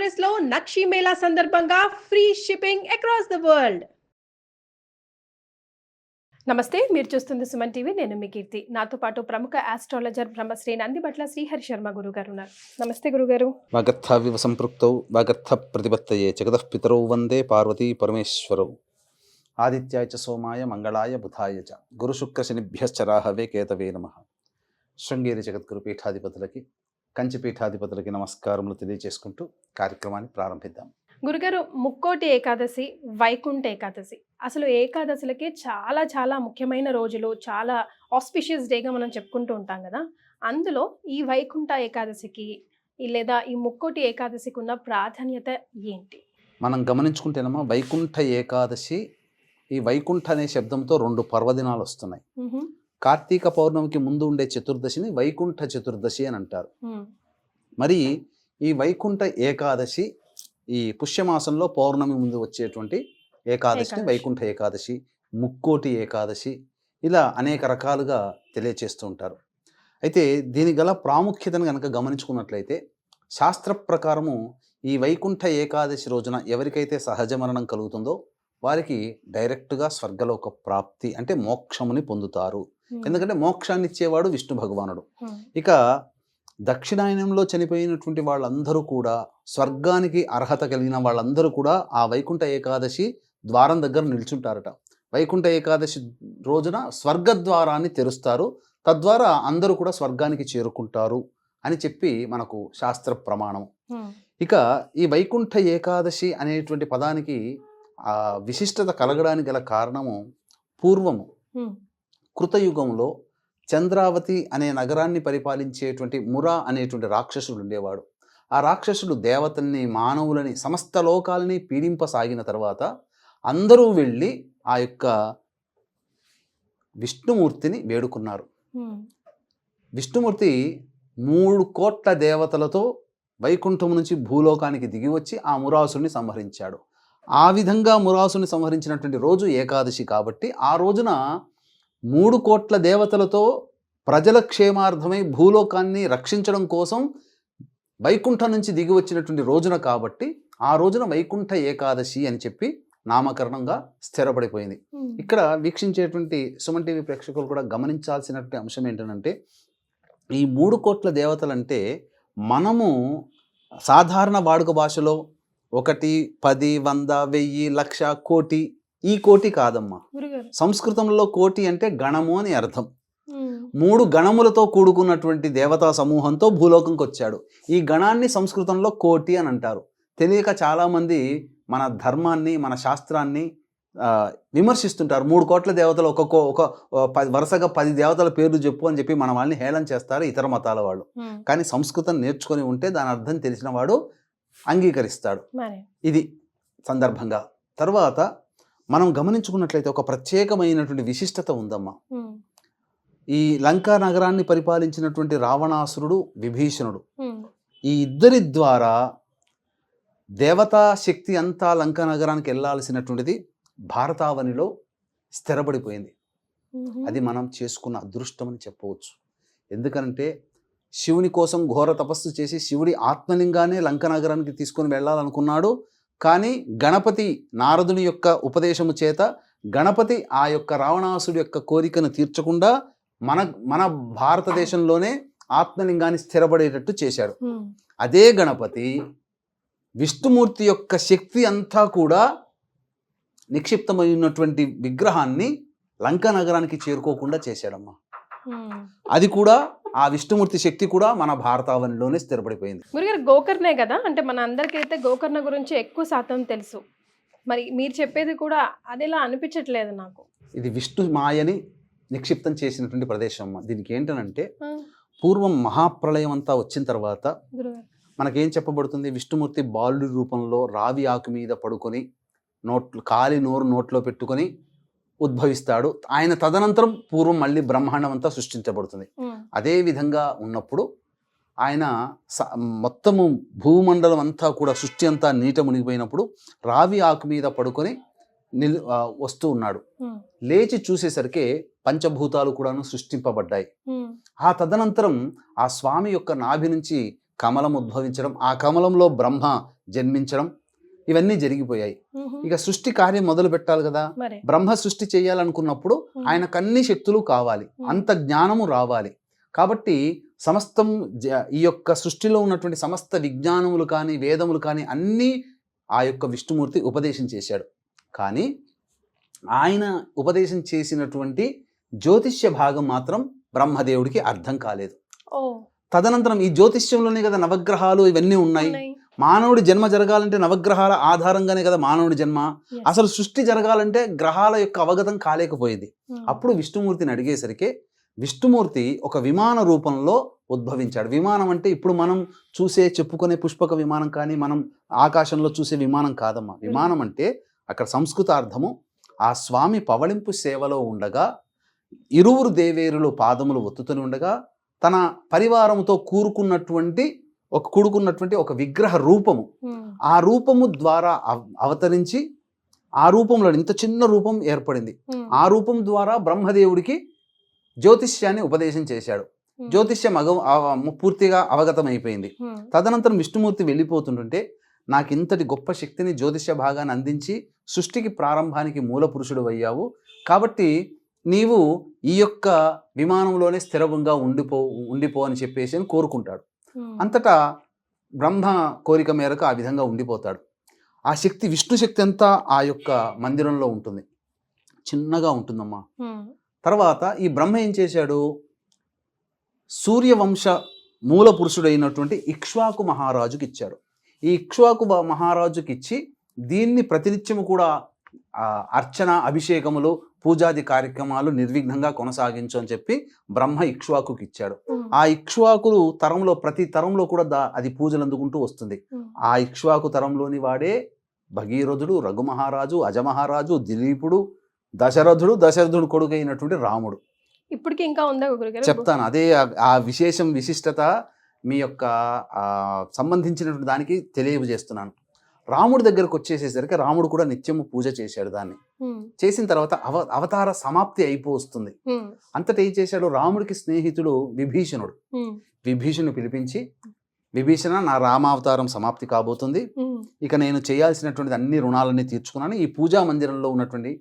Address లో నక్షి మేళా సందర్భంగా free shipping across the world. నమస్తే, మీరు చూస్తుంది సుమన్ టీవీ. నేను మీ కీర్తి. నాతో పాటు ప్రముఖ ఆస్ట్రాలజర్ బ్రహ్మశ్రీ నందిబట్ల శ్రీహరి శర్మ గురుగారు ఉన్నారు. నమస్తే గురుగారు. వాగర్థావివ సంపృక్తౌ వాగర్థ ప్రతిపత్తయే జగతః పితరౌ వందే పార్వతీ పరమేశ్వరౌ. ఆదిత్యాయ చ సోమాయ మంగళాయ బుధాయ చ గురుశుక్ర శనిభ్యశ్చ రాహవే కేతవే నమః. శృంగేరి జగద్గురు పీఠాధిపతులకి, కంచి పీఠాధిపతులకి నమస్కారములు తెలియజేసుకుంటూ కార్యక్రమాన్ని ప్రారంభిద్దాం. గురుగారు, ముక్కోటి ఏకాదశి, వైకుంఠ ఏకాదశి, అసలు ఏకాదశులకి చాలా చాలా ముఖ్యమైన రోజులు, చాలా ఆస్పిషియస్ డేగా మనం చెప్పుకుంటూ ఉంటాం కదా. అందులో ఈ వైకుంఠ ఏకాదశికి లేదా ఈ ముక్కోటి ఏకాదశికి ఉన్న ప్రాధాన్యత ఏంటి? మనం గమనించుకుంటేనమ్మా, వైకుంఠ ఏకాదశి, ఈ వైకుంఠ అనే శబ్దంతో 2 పర్వదినాలు వస్తున్నాయి. కార్తీక పౌర్ణమికి ముందు ఉండే చతుర్దశిని వైకుంఠ చతుర్దశి అని అంటారు. మరి ఈ వైకుంఠ ఏకాదశి ఈ పుష్యమాసంలో పౌర్ణమి ముందు వచ్చేటువంటి ఏకాదశిని వైకుంఠ ఏకాదశి, ముక్కోటి ఏకాదశి, ఇలా అనేక రకాలుగా తెలియచేస్తూ ఉంటారు. అయితే దీని గల ప్రాముఖ్యతను కనుక గమనించుకున్నట్లయితే, శాస్త్ర ప్రకారము ఈ వైకుంఠ ఏకాదశి రోజున ఎవరికైతే సహజ మరణం కలుగుతుందో వారికి డైరెక్ట్గా స్వర్గలోక ప్రాప్తి, అంటే మోక్షముని పొందుతారు. ఎందుకంటే మోక్షాన్ని ఇచ్చేవాడు విష్ణు భగవానుడు. ఇక దక్షిణాయనంలో చనిపోయినటువంటి వాళ్ళందరూ కూడా, స్వర్గానికి అర్హత కలిగిన వాళ్ళందరూ కూడా ఆ వైకుంఠ ఏకాదశి ద్వారం దగ్గర నిల్చుంటారట. వైకుంఠ ఏకాదశి రోజున స్వర్గద్వారాన్ని తెరుస్తారు, తద్వారా అందరూ కూడా స్వర్గానికి చేరుకుంటారు అని చెప్పి మనకు శాస్త్ర ప్రమాణం. ఇక ఈ వైకుంఠ ఏకాదశి అనేటువంటి పదానికి ఆ విశిష్టత కలగడానికి గల కారణము, పూర్వము కృతయుగంలో చంద్రావతి అనే నగరాన్ని పరిపాలించేటువంటి మురా అనేటువంటి రాక్షసుడు ఉండేవాడు. ఆ రాక్షసుడు దేవతల్ని, మానవులని, సమస్త లోకాలని పీడింపసాగిన తర్వాత అందరూ వెళ్ళి ఆ యొక్క విష్ణుమూర్తిని వేడుకున్నారు. విష్ణుమూర్తి 3 కోట్ల దేవతలతో వైకుంఠం నుంచి భూలోకానికి దిగి వచ్చి ఆ మురాసుని సంహరించాడు. ఆ విధంగా మురాసుని సంహరించినటువంటి రోజు ఏకాదశి కాబట్టి ఆ రోజున 3 కోట్ల దేవతలతో ప్రజల క్షేమార్థమై భూలోకాన్ని రక్షించడం కోసం వైకుంఠం నుంచి దిగి వచ్చినటువంటి రోజున కాబట్టి ఆ రోజున వైకుంఠ ఏకాదశి అని చెప్పి నామకరణంగా స్థిరపడిపోయింది. ఇక్కడ వీక్షించేటువంటి సుమన్ టీవీ ప్రేక్షకులు కూడా గమనించాల్సినటువంటి అంశం ఏంటంటే, ఈ 3 కోట్ల దేవతలంటే మనము సాధారణ వాడుక భాషలో 1, 10, 100, 1000, 1,00,000, కోటి, ఈ కోటి కాదమ్మా. సంస్కృతంలో కోటి అంటే గణము అని అర్థం. 3 గణములతో కూడుకున్నటువంటి దేవతా సమూహంతో భూలోకంకి వచ్చాడు. ఈ గణాన్ని సంస్కృతంలో కోటి అని అంటారు. తెలియక చాలామంది మన ధర్మాన్ని, మన శాస్త్రాన్ని విమర్శిస్తుంటారు. 3 కోట్ల దేవతలు వరుసగా 10 దేవతల పేర్లు చెప్పు అని చెప్పి మన వాళ్ళని హేళన చేస్తారు ఇతర మతాల వాళ్ళు. కానీ సంస్కృతం నేర్చుకొని ఉంటే దాని అర్థం తెలిసిన వాడు అంగీకరిస్తాడు. ఇది సందర్భంగా. తర్వాత మనం గమనించుకున్నట్లయితే ఒక ప్రత్యేకమైనటువంటి విశిష్టత ఉందమ్మా. ఈ లంకా నగరాన్ని పరిపాలించినటువంటి రావణాసురుడు, విభీషణుడు, ఈ ఇద్దరి ద్వారా దేవతా శక్తి అంతా లంకా నగరానికి వెళ్ళాల్సినటువంటిది భారతావనిలో స్థిరపడిపోయింది. అది మనం చేసుకున్న అదృష్టం అని చెప్పవచ్చు. ఎందుకంటే శివుని కోసం ఘోర తపస్సు చేసి శివుడి ఆత్మలింగానే లంక నగరానికి తీసుకొని వెళ్ళాలనుకున్నాడు. కానీ గణపతి, నారదుని యొక్క ఉపదేశము చేత గణపతి ఆ యొక్క రావణాసుడి యొక్క కోరికను తీర్చకుండా మన భారతదేశంలోనే ఆత్మలింగాన్ని స్థిరపడేటట్టు చేశాడు. అదే గణపతి విష్ణుమూర్తి యొక్క శక్తి అంతా కూడా నిక్షిప్తమైనటువంటి విగ్రహాన్ని లంకా నగరానికి చేరుకోకుండా చేశాడమ్మా. అది కూడా ఆ విష్ణుమూర్తి శక్తి కూడా మన భారతావనిలోనే స్థిరపడిపోయింది. గురుగారు, గోకర్ణే కదా, అంటే మన అందరికైతే గోకర్ణ గురించి ఎక్కువ శాతం తెలుసు. మరి మీరు చెప్పేది కూడా అదేలా అనిపించట్లేదు నాకు. ఇది విష్ణు మాయని నిక్షిప్తం చేసినటువంటి ప్రదేశం అమ్మ. దీనికి ఏంటనంటే, పూర్వం మహాప్రళయం అంతా వచ్చిన తర్వాత మనకేం చెప్పబడుతుంది, విష్ణుమూర్తి బాలుడి రూపంలో రావి ఆకు మీద పడుకొని కాలి నోరు నోట్లో పెట్టుకొని ఉద్భవిస్తాడు. ఆయన తదనంతరం పూర్వం మళ్ళీ బ్రహ్మాండం అంతా సృష్టించబడుతుంది. అదే విధంగా ఉన్నప్పుడు ఆయన మొత్తము భూమండలం అంతా కూడా సృష్టి అంతా నీట మునిగిపోయినప్పుడు రావి ఆకు మీద పడుకొని వస్తూ ఉన్నాడు. లేచి చూసేసరికి పంచభూతాలు కూడాను సృష్టింపబడ్డాయి. ఆ తదనంతరం ఆ స్వామి యొక్క నాభి నుంచి కమలం ఉద్భవించడం, ఆ కమలంలో బ్రహ్మ జన్మించడం, ఇవన్నీ జరిగిపోయాయి. ఇక సృష్టి కార్యం మొదలు పెట్టాలి కదా. మరి బ్రహ్మ సృష్టి చేయాలనుకున్నప్పుడు ఆయనకు అన్ని శక్తులు కావాలి, అంత జ్ఞానము రావాలి. కాబట్టి సమస్తం ఈ యొక్క సృష్టిలో ఉన్నటువంటి సమస్త విజ్ఞానములు కానీ వేదములు కానీ అన్నీ ఆ యొక్క విష్ణుమూర్తి ఉపదేశం చేశాడు. కానీ ఆయన ఉపదేశం చేసినటువంటి జ్యోతిష్య భాగం మాత్రం బ్రహ్మదేవుడికి అర్థం కాలేదు. ఓ తదనంతరం ఈ జ్యోతిష్యంలోనే కదా నవగ్రహాలు ఇవన్నీ ఉన్నాయి. ఉన్నాయి. మానవుడి జన్మ జరగాలంటే నవగ్రహాల ఆధారంగానే కదా మానవుడి జన్మ. Yes. అసలు సృష్టి జరగాలంటే గ్రహాల యొక్క అవగతం కాలేకపోయేది. Hmm. అప్పుడు విష్ణుమూర్తిని అడిగేసరికి విష్ణుమూర్తి ఒక విమాన రూపంలో ఉద్భవించాడు. విమానం అంటే ఇప్పుడు మనం చెప్పుకునే పుష్పక విమానం కానీ మనం ఆకాశంలో చూసే విమానం కాదమ్మా. విమానం అంటే అక్కడ సంస్కృతార్థము ఆ స్వామి పవళింపు సేవలో ఉండగా ఇరువురు దేవేరులు పాదములు ఒత్తుతూనే ఉండగా తన పరివారంతో కూడుకున్నటువంటి ఒక విగ్రహ రూపము, ఆ రూపము ద్వారా అవతరించి ఆ రూపంలో ఇంత చిన్న రూపం ఏర్పడింది. ఆ రూపం ద్వారా బ్రహ్మదేవుడికి జ్యోతిష్యాన్ని ఉపదేశం చేశాడు. జ్యోతిష్యం పూర్తిగా అవగతమైపోయింది. తదనంతరం విష్ణుమూర్తి వెళ్ళిపోతుంటుంటే నాకు ఇంతటి గొప్ప శక్తిని జ్యోతిష్య భాగాన్ని అందించి సృష్టికి ప్రారంభానికి మూల పురుషుడు అయ్యావు, కాబట్టి నీవు ఈ యొక్క విమానంలోనే స్థిరంగా ఉండిపో అని చెప్పేసి అని కోరుకుంటాడు. అంతటా బ్రహ్మ కోరిక మేరకు ఆ విధంగా ఉండిపోతాడు. ఆ శక్తి విష్ణు శక్తి అంతా ఆ యొక్క మందిరంలో ఉంటుంది, చిన్నగా ఉంటుందమ్మా. తర్వాత ఈ బ్రహ్మ ఏం చేశాడు, సూర్యవంశ మూల పురుషుడైనటువంటి ఇక్ష్వాకు మహారాజుకి ఇచ్చాడు. ఈ ఇక్ష్వాకు మహారాజుకి ఇచ్చి దీన్ని ప్రతినిత్యము కూడా అర్చన, అభిషేకములు, పూజాది కార్యక్రమాలు నిర్విఘ్నంగా కొనసాగించు అని చెప్పి బ్రహ్మ ఇక్ష్వాకుకి ఇచ్చాడు. ఆ ఇక్ష్వాకులు తరంలో ప్రతి తరంలో కూడా అది పూజలు అందుకుంటూ వస్తుంది. ఆ ఇక్ష్వాకు తరంలోని వాడే భగీరథుడు, రఘుమహారాజు, అజమహారాజు, దిలీపుడు, దశరథుడు కొడుకు అయినటువంటి రాముడు. ఇప్పటికి ఇంకా ఉందా గురుగారు? చెప్తాను. అదే ఆ విశిష్టత మీ యొక్క సంబంధించినటువంటి దానికి తెలియజేస్తున్నాను. రాముడి దగ్గరకు వచ్చేసేసరికి రాముడు కూడా నిత్యము పూజ చేశాడు. దాన్ని చేసిన తర్వాత అవతార సమాప్తి అయిపోతుంది. అంతటా ఏం చేశాడు, రాముడికి స్నేహితుడు విభీషణుడు పిలిపించి, విభీషణ, నా రామావతారం సమాప్తి కాబోతుంది, ఇక నేను చేయాల్సినటువంటి అన్ని రుణాలన్నీ తీర్చుకున్నాను, ఈ పూజా మందిరంలో ఉన్నటువంటి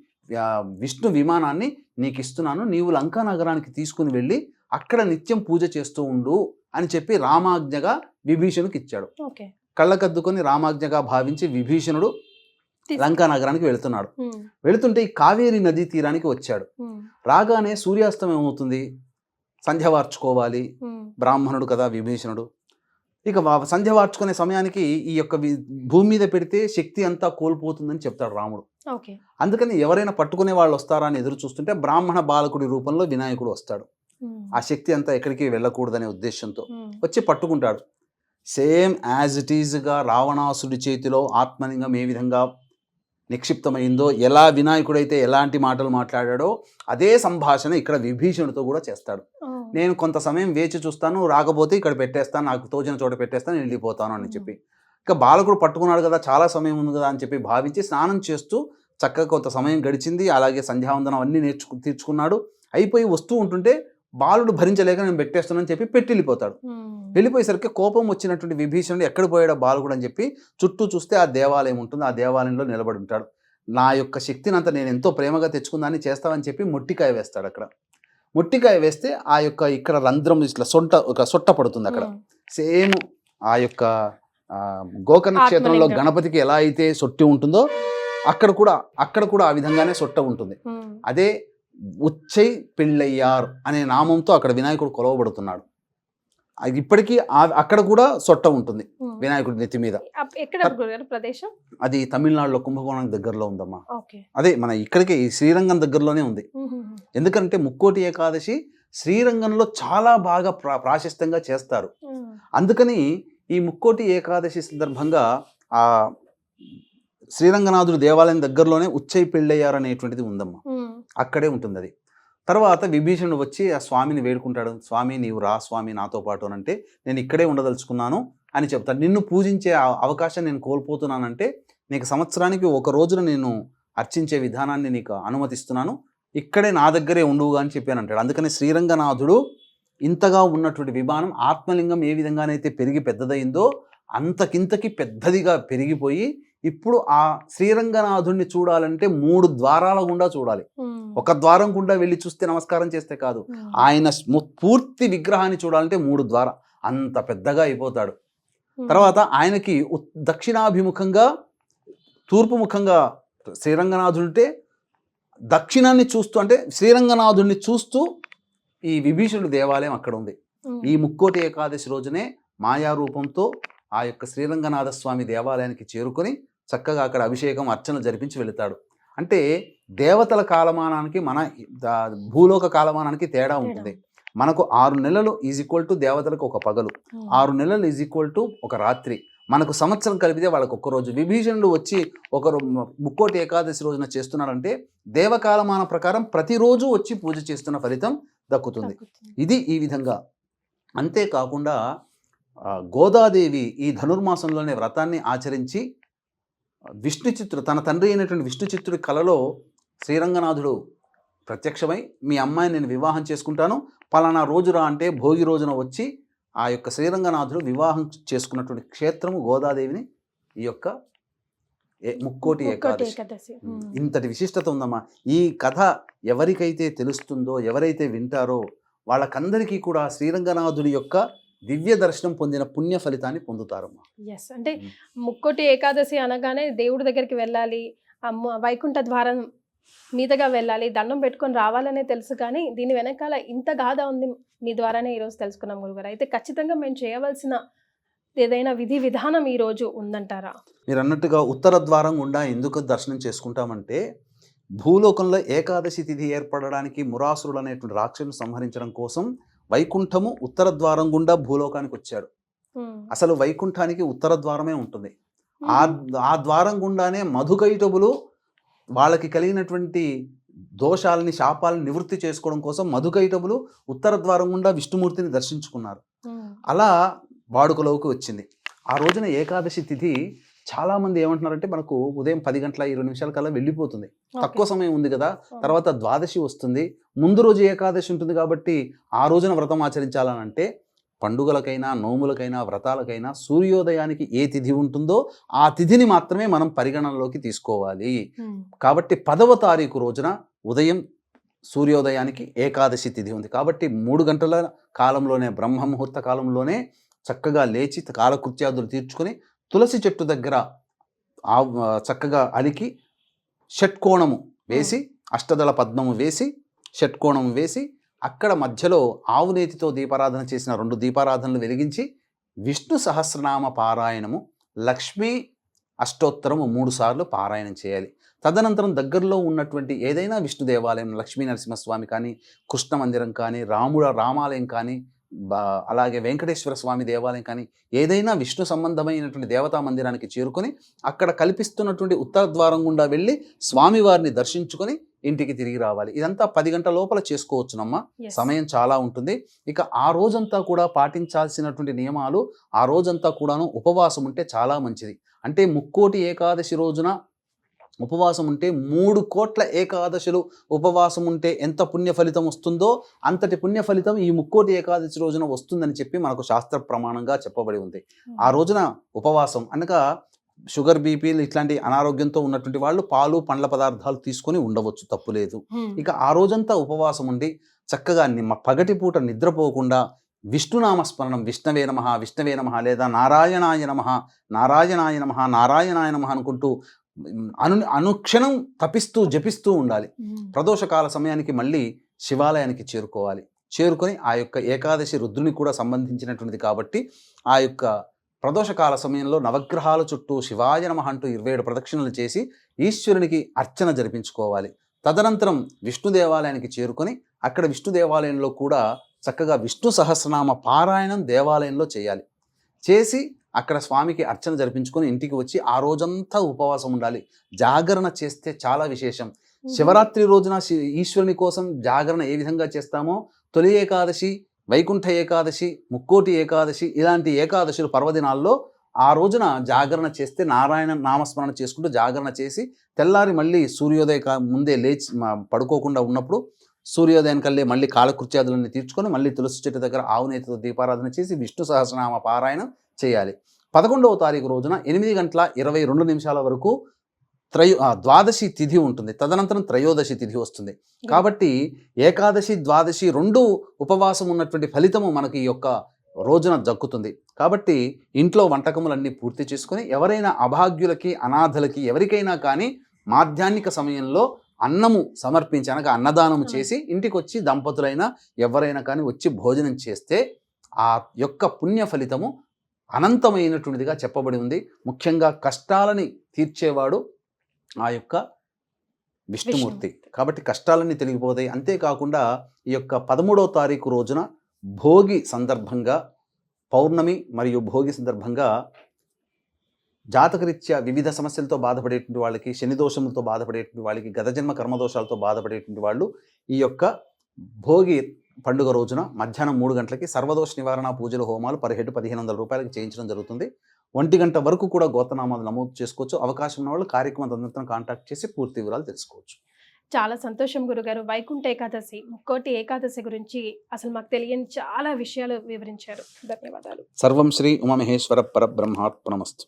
విష్ణు విమానాన్ని నీకు ఇస్తున్నాను, నీవు లంకా నగరానికి తీసుకుని వెళ్ళి అక్కడ నిత్యం పూజ చేస్తూ ఉండు అని చెప్పి రామాజ్ఞగా విభీషణుడికి ఇచ్చాడు. కళ్ళకద్దుకొని రామాజ్ఞగా భావించి విభీషణుడు లంకా నగరానికి వెళుతున్నాడు. వెళుతుంటే ఈ కావేరీ నదీ తీరానికి వచ్చాడు. రాగానే సూర్యాస్తమయం అవుతుంది, సంధ్య వార్చుకోవాలి, బ్రాహ్మణుడు కదా విభీషణుడు. ఇక సంధ్య వార్చుకునే సమయానికి ఈ యొక్క భూమి మీద పెడితే శక్తి అంతా కోల్పోతుందని చెప్తాడు రాముడు. అందుకని ఎవరైనా పట్టుకునే వాళ్ళు వస్తారా అని ఎదురు చూస్తుంటే బ్రాహ్మణ బాలకుడి రూపంలో వినాయకుడు వస్తాడు. ఆ శక్తి అంతా ఎక్కడికి వెళ్ళకూడదనే ఉద్దేశంతో వచ్చి పట్టుకుంటాడు. సేమ్ యాజ్ ఇట్ ఈజ్గా రావణాసుడి చేతిలో ఆత్మలింగం ఏ విధంగా నిక్షిప్తమైందో, ఎలా వినాయకుడైతే ఎలాంటి మాటలు మాట్లాడాడో అదే సంభాషణ ఇక్కడ విభీషణుడితో కూడా చేస్తాడు. నేను కొంత సమయం వేచి చూస్తాను, రాకపోతే ఇక్కడ పెట్టేస్తాను, నాకు తోచిన చోట పెట్టేస్తాను, నేను వెళ్ళిపోతాను అని చెప్పి. ఇక బాలకుడు పట్టుకున్నాడు కదా, చాలా సమయం ఉంది కదా అని చెప్పి భావించి స్నానం చేస్తూ చక్కగా కొంత సమయం గడిచింది. అలాగే సంధ్యావందనం అన్నీ తీర్చుకున్నాడు. అయిపోయి వస్తూ ఉంటుంటే బాలుడు భరించలేక నేను పెట్టేస్తానని చెప్పి పెట్టి వెళ్ళిపోతాడు. వెళ్ళిపోయేసరికి కోపం వచ్చినటువంటి విభీషణుడు ఎక్కడ పోయాడో బాలకుడు అని చెప్పి చుట్టూ చూస్తే ఆ దేవాలయం ఉంటుంది. ఆ దేవాలయంలో నిలబడి ఉంటాడు. నా యొక్క శక్తిని అంతా నేను ఎంతో ప్రేమగా తెచ్చుకుందాన్ని చేస్తామని చెప్పి మొట్టికాయ వేస్తాడు. అక్కడ మొట్టికాయ వేస్తే ఆ యొక్క ఇక్కడ రంధ్రం ఇట్లా సొట్ట పడుతుంది. అక్కడ సేమ్ ఆ యొక్క గోకర్ణ క్షేత్రంలో గణపతికి ఎలా అయితే సొట్టి ఉంటుందో అక్కడ కూడా ఆ విధంగానే సొట్ట ఉంటుంది. అదే ఉచ్చై పిళ్ళయ్యార్ అనే నామంతో అక్కడ వినాయకుడు కొలవబడుతున్నాడు. ఇప్పటికీ అక్కడ కూడా సొట్ట ఉంటుంది వినాయకుడి నెత్తి మీద. అది తమిళనాడులో కుంభకోణం దగ్గరలో ఉందమ్మా. అదే మన ఇక్కడికి శ్రీరంగం దగ్గరలోనే ఉంది. ఎందుకంటే ముక్కోటి ఏకాదశి శ్రీరంగంలో చాలా బాగా ప్రాశస్త్యంగా చేస్తారు. అందుకని ఈ ముక్కోటి ఏకాదశి సందర్భంగా ఆ శ్రీరంగనాథుడు దేవాలయం దగ్గరలోనే ఉచ్చై పెళ్ళయ్యారు అనేటువంటిది ఉందమ్మా. అక్కడే ఉంటుంది అది. తర్వాత విభీషణుడు వచ్చి ఆ స్వామిని వేడుకుంటాడు. స్వామి నీవు రా స్వామి నాతో పాటు అని అంటే, నేను ఇక్కడే ఉండదలుచుకున్నాను అని చెప్తాడు. నిన్ను పూజించే అవకాశం నేను కోల్పోతున్నానంటే నీకు సంవత్సరానికి ఒక రోజున నేను అర్చించే విధానాన్ని నీకు అనుమతిస్తున్నాను, ఇక్కడే నా దగ్గరే ఉండువుగా అని చెప్పాను అంటాడు. అందుకని శ్రీరంగనాథుడు ఇంతగా ఉన్నటువంటి విమానం ఆత్మలింగం ఏ విధంగానైతే పెరిగి పెద్దదైందో అంతకింతకి పెద్దదిగా పెరిగిపోయి ఇప్పుడు ఆ శ్రీరంగనాథుణ్ణి చూడాలంటే 3 ద్వారాల గుండా చూడాలి. ఒక ద్వారం గుండా వెళ్ళి చూస్తే నమస్కారం చేస్తే కాదు, ఆయన పూర్తి విగ్రహాన్ని చూడాలంటే 3 ద్వార అంత పెద్దగా అయిపోతాడు. తర్వాత ఆయనకి దక్షిణాభిముఖంగా తూర్పు ముఖంగా శ్రీరంగనాథుంటే దక్షిణాన్ని చూస్తూ అంటే శ్రీరంగనాథుడిని చూస్తూ ఈ విభీషణుడి దేవాలయం అక్కడ ఉంది. ఈ ముక్కోటి ఏకాదశి రోజునే మాయారూపంతో ఆ యొక్క శ్రీరంగనాథ స్వామి దేవాలయానికి చేరుకొని చక్కగా అక్కడ అభిషేకం అర్చన జరిపించి వెళతాడు. అంటే దేవతల కాలమానానికి మన భూలోక కాలమానానికి తేడా ఉంటుంది. మనకు 6 నెలలు ఈజ్ ఈక్వల్ టు దేవతలకు ఒక పగలు, 6 నెలలు ఈజ్ ఈక్వల్ టు ఒక రాత్రి. మనకు సంవత్సరం కలిపితే వాళ్ళకి ఒక్క రోజు. విభీషణుడు వచ్చి ఒకరు ముక్కోటి ఏకాదశి రోజున చేస్తున్నాడంటే దేవకాలమాన ప్రకారం ప్రతిరోజు వచ్చి పూజ చేస్తున్న ఫలితం దక్కుతుంది. ఇది ఈ విధంగా. అంతేకాకుండా గోదాదేవి ఈ ధనుర్మాసంలోనే వ్రతాన్ని ఆచరించి విష్ణు చిత్తుడు తన తండ్రి అయినటువంటి విష్ణు చిత్తుడి కలలో శ్రీరంగనాథుడు ప్రత్యక్షమై మీ అమ్మాయిని నేను వివాహం చేసుకుంటాను పలానా రోజురా అంటే భోగి రోజున వచ్చి ఆ యొక్క శ్రీరంగనాథుడు వివాహం చేసుకున్నటువంటి క్షేత్రము గోదాదేవిని ఈ యొక్క ముక్కోటి ఏకాదశి. ఇంతటి విశిష్టత ఉందమ్మా. ఈ కథ ఎవరికైతే తెలుస్తుందో ఎవరైతే వింటారో వాళ్ళకందరికీ కూడా శ్రీరంగనాథుడి యొక్క దివ్య దర్శనం పొందిన పుణ్య ఫలితాన్ని పొందుతారమ్మా. ఎస్, అంటే ముక్కోటి ఏకాదశి అనగానే దేవుడి దగ్గరికి వెళ్ళాలి, వైకుంఠ ద్వారం మీదగా వెళ్ళాలి, దండం పెట్టుకొని రావాలనే తెలుసు. కానీ దీని వెనకాల ఇంత గాథ ఉంది. మీ ద్వారానే ఈరోజు తెలుసుకున్నాం గురుగారు. అయితే ఖచ్చితంగా మేము చేయవలసిన ఏదైనా విధి విధానం ఈరోజు ఉందంటారా? మీరు అన్నట్టుగా ఉత్తర ద్వారం గుండా ఎందుకు దర్శనం చేసుకుంటామంటే భూలోకంలో ఏకాదశి తిథి ఏర్పడడానికి మురాసురుడు అనేటువంటి రాక్షసుని సంహరించడం కోసం వైకుంఠము ఉత్తర ద్వారం గుండా భూలోకానికి వచ్చాడు. అసలు వైకుంఠానికి ఉత్తర ద్వారమే ఉంటుంది. ఆ ద్వారం గుండానే మధుకైటబులు వాళ్ళకి కలిగినటువంటి దోషాలని శాపాలని నివృత్తి చేసుకోవడం కోసం మధుకైటబులు ఉత్తర ద్వారం గుండా విష్ణుమూర్తిని దర్శించుకున్నారు. అలా వాడుకలోకి వచ్చింది. ఆ రోజున ఏకాదశి తిథి చాలా మంది ఏమంటున్నారంటే మనకు ఉదయం 10:20 కల్లా వెళ్ళిపోతుంది, తక్కువ సమయం ఉంది కదా, తర్వాత ద్వాదశి వస్తుంది, ముందు రోజు ఏకాదశి ఉంటుంది కాబట్టి ఆ రోజున వ్రతం ఆచరించాలని. అంటే పండుగలకైనా నోములకైనా వ్రతాలకైనా సూర్యోదయానికి ఏ తిథి ఉంటుందో ఆ తిథిని మాత్రమే మనం పరిగణనలోకి తీసుకోవాలి. కాబట్టి 10వ తారీఖు రోజున ఉదయం సూర్యోదయానికి ఏకాదశి తిథి ఉంది కాబట్టి 3 గంటల కాలంలోనే బ్రహ్మ ముహూర్త కాలంలోనే చక్కగా లేచి కాలకృత్యాదులు తీర్చుకొని తులసి చెట్టు దగ్గర చక్కగా అలికి షట్కోణము వేసి అష్టదళ పద్మము వేసి షట్కోణము వేసి అక్కడ మధ్యలో ఆవునేతితో దీపారాధన చేసిన 2 దీపారాధనలు వెలిగించి విష్ణు సహస్రనామ పారాయణము లక్ష్మీ అష్టోత్తరము 3 సార్లు పారాయణం చేయాలి. తదనంతరం దగ్గరలో ఉన్నటువంటి ఏదైనా విష్ణు దేవాలయం, లక్ష్మీ నరసింహస్వామి కానీ, కృష్ణ మందిరం కానీ, రామాలయం కానీ, అలాగే వెంకటేశ్వర స్వామి దేవాలయం కానీ ఏదైనా విష్ణు సంబంధమైనటువంటి దేవతా మందిరానికి చేరుకొని అక్కడ కల్పిస్తున్నటువంటి ఉత్తర ద్వారం గుండా వెళ్ళి స్వామివారిని దర్శించుకొని ఇంటికి తిరిగి రావాలి. ఇదంతా 10 గంటల లోపల చేసుకోవచ్చునమ్మా. సమయం చాలా ఉంటుంది. ఇక ఆ రోజంతా కూడా పాటించాల్సినటువంటి నియమాలు, ఆ రోజంతా కూడాను ఉపవాసం ఉంటే చాలా మంచిది. అంటే ముక్కోటి ఏకాదశి రోజున ఉపవాసం ఉంటే 3 కోట్ల ఏకాదశులు ఉపవాసం ఉంటే ఎంత పుణ్య ఫలితం వస్తుందో అంతటి పుణ్య ఫలితం ఈ ముక్కోటి ఏకాదశి రోజున వస్తుందని చెప్పి మనకు శాస్త్ర ప్రమాణంగా చెప్పబడి ఉంది. ఆ రోజున ఉపవాసం అనగా షుగర్, బీపీలు ఇట్లాంటి అనారోగ్యంతో ఉన్నటువంటి వాళ్ళు పాలు పండ్ల పదార్థాలు తీసుకొని ఉండవచ్చు, తప్పులేదు. ఇక ఆ రోజంతా ఉపవాసం ఉండి చక్కగా పగటి పూట నిద్రపోకుండా విష్ణునామస్మరణం, విష్ణవే నమః విష్ణవే నమః లేదా నారాయణాయ నమః నారాయణాయ నమః నారాయణాయ నమః అనుకుంటూ అనుక్షణం తపిస్తూ జపిస్తూ ఉండాలి. ప్రదోషకాల సమయానికి మళ్ళీ శివాలయానికి చేరుకోవాలి. చేరుకొని ఆ యొక్క ఏకాదశి రుద్రుని కూడా సంబంధించినటువంటిది కాబట్టి ఆ యొక్క ప్రదోషకాల సమయంలో నవగ్రహాల చుట్టూ శివాయ నమః అంటూ 27 ప్రదక్షిణలు చేసి ఈశ్వరునికి అర్చన జరిపించుకోవాలి. తదనంతరం విష్ణు దేవాలయానికి చేరుకొని అక్కడ విష్ణు దేవాలయంలో కూడా చక్కగా విష్ణు సహస్రనామ పారాయణం దేవాలయంలో చేయాలి. చేసి అక్కడ స్వామికి అర్చన జరిపించుకొని ఇంటికి వచ్చి ఆ రోజంతా ఉపవాసం ఉండాలి. జాగరణ చేస్తే చాలా విశేషం. శివరాత్రి రోజున ఈశ్వరుని కోసం జాగరణ ఏ విధంగా చేస్తామో తొలి ఏకాదశి, వైకుంఠ ఏకాదశి, ముక్కోటి ఏకాదశి ఇలాంటి ఏకాదశులు పర్వదినాల్లో ఆ రోజున జాగరణ చేస్తే నారాయణ నామస్మరణ చేసుకుంటూ జాగరణ చేసి తెల్లారి మళ్ళీ సూర్యోదయ ముందే లేచి పడుకోకుండా ఉన్నప్పుడు సూర్యోదయం కల్లే మళ్ళీ కాలకృత్యాదులన్నీ తీర్చుకొని మళ్ళీ తులసి చెట్టు దగ్గర ఆవు నేతితో దీపారాధన చేసి విష్ణు సహస్రనామ పారాయణం చేయాలి. 11వ తారీఖు రోజున 8:22 వరకు ద్వాదశి తిథి ఉంటుంది. తదనంతరం త్రయోదశి తిథి వస్తుంది. కాబట్టి ఏకాదశి ద్వాదశి 2 ఉపవాసం ఉన్నటువంటి ఫలితము మనకి ఈ యొక్క రోజున దక్కుతుంది. కాబట్టి ఇంట్లో వంటకములన్నీ పూర్తి చేసుకొని ఎవరైనా అభాగ్యులకి అనాథలకి ఎవరికైనా కానీ మాధ్యాహ్నిక సమయంలో అన్నము సమర్పించి అనగా అన్నదానము చేసి ఇంటికి వచ్చి దంపతులైనా ఎవరైనా కానీ వచ్చి భోజనం చేస్తే ఆ యొక్క పుణ్య ఫలితము అనంతమైనటువంటిదిగా చెప్పబడి ఉంది. ముఖ్యంగా కష్టాలని తీర్చేవాడు ఆ యొక్క విష్ణుమూర్తి. కాబట్టి కష్టాలన్నీ తొలగిపోతాయి. అంతేకాకుండా ఈ యొక్క 13వ తారీఖు రోజున భోగి సందర్భంగా పౌర్ణమి మరియు భోగి సందర్భంగా జాతకరీత్యా వివిధ సమస్యలతో బాధపడేటువంటి వాళ్ళకి, శని దోషములతో బాధపడేటువంటి వాళ్ళకి, గత జన్మ కర్మదోషాలతో బాధపడేటువంటి వాళ్ళు ఈ యొక్క భోగి పండుగ రోజున మధ్యాహ్నం 3 గంటలకి సర్వదోష నివారణ పూజలు హోమాలు పర్ హెడ్ 1500 రూపాయలకి చేయించడం జరుగుతుంది. 1 గంట వరకు కూడా గోత్రనామాలు నమోదు చేసుకోవచ్చు. అవకాశం ఉన్న వాళ్ళు కార్యక్రమం తదనంతరం కాంటాక్ట్ చేసి పూర్తి వివరాలు తెలుసుకోవచ్చు. చాలా సంతోషం గురుగారు. వైకుంఠ ఏకాదశి, ముక్కోటి ఏకాదశి గురించి అసలు మాకు తెలియని చాలా విషయాలు వివరించారు. ధన్యవాదాలు. సర్వం శ్రీ ఉమామహేశ్వర పరబ్రహ్మార్పణమస్తు.